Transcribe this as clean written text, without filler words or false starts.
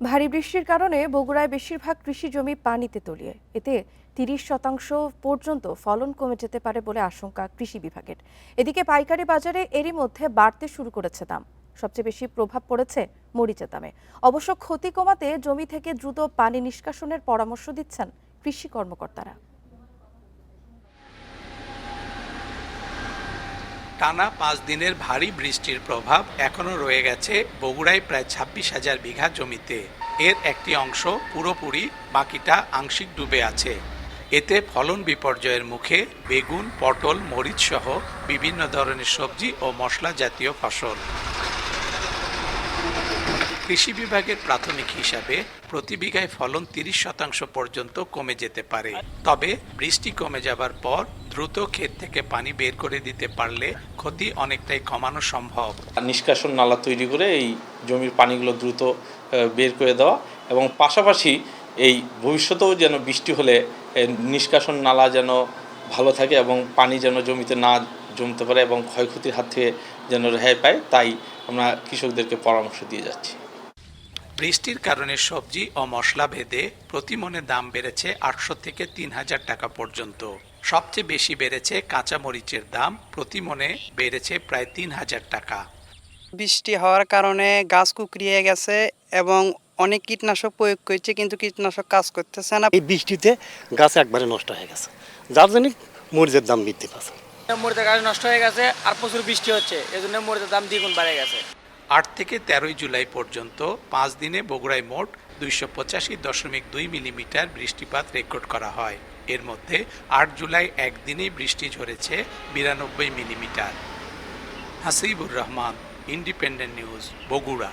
ভারী বৃষ্টির কারণে বগুড়ায় বেশিরভাগ কৃষি জমি পানিতে তলিয়ে এতে 30% পর্যন্ত ফলন কমে যেতে পারে বলে আশঙ্কা কৃষি বিভাগের। এদিকে পাইকারি বাজারে এরই মধ্যে বাড়তে শুরু করেছে দাম। সবচেয়ে বেশি প্রভাব পড়েছে মরিচের দামে। অবশ্য ক্ষতি কমাতে জমি থেকে দ্রুত পানি নিষ্কাশনের পরামর্শ দিচ্ছেন কৃষি কর্মকর্তারা। টানা 5 দিনের ভারী বৃষ্টির প্রভাব এখনো রয়ে গেছে বগুড়ায় প্রায় 26,000 বিঘা জমিতে। এর একটি অংশ পুরোপুরি, বাকিটা আংশিক ডুবে আছে। এতে ফলন বিপর্যয়ের মুখে বেগুন, পটল, মরিচ সহ বিভিন্ন ধরনের সবজি ও মশলা জাতীয় ফসল। কৃষি বিভাগের প্রাথমিক হিসাবে প্রতি বিঘায় ফলন 30% পর্যন্ত কমে যেতে পারে। তবে বৃষ্টি কমে যাবার পর দ্রুত ক্ষেত থেকে পানি বের করে দিতে পারলে ক্ষতি অনেকটাই কমানো সম্ভব। নিষ্কাশন নালা তৈরি করে এই জমির পানিগুলো দ্রুত বের করে দেওয়া এবং পাশাপাশি এই ভবিষ্যতেও যেন বৃষ্টি হলে নিষ্কাশন নালা যেন ভালো থাকে এবং পানি যেন জমিতে না জমতে পারে এবং ক্ষয়ক্ষতির হাত থেকে যেন রেহাই পায়, তাই আমরা কৃষকদেরকে পরামর্শ দিয়ে যাচ্ছি। বৃষ্টির কারণে সবজি ও মশলা ভেদে প্রতি মনে দাম বেড়েছে 800 থেকে 3,000 টাকা পর্যন্ত। সবচেয়ে বেশি বেড়েছে কাঁচা মরিচের দাম, প্রতি মনে বেড়েছে প্রায় 3,000 টাকা। বৃষ্টি হওয়ার কারণে গাছ কুকড়িয়ে গেছে এবং অনেক কীটনাশক প্রয়োগ করেছে, কিন্তু কীটনাশক কাজ করতেছে না। এই বৃষ্টিতে গাছ একবারে নষ্ট হয়ে গেছে, যার জন্য মরিচের দাম বৃদ্ধি পাচ্ছে। মরিচের গাছ নষ্ট হয়ে গেছে আর প্রচুর বৃষ্টি হচ্ছে, এজন্য মরিচের দাম দ্বিগুণ বেড়ে গেছে। 8 থেকে 13 জুলাই পর্যন্ত 5 দিনে বগুড়ায় মোট 285.2 মিলিমিটার বৃষ্টিপাত রেকর্ড করা হয়। এর মধ্যে 8 জুলাই একদিনেই বৃষ্টি ঝরেছে 92 millimetre. Hasibur Rahman, independent news, Bogura.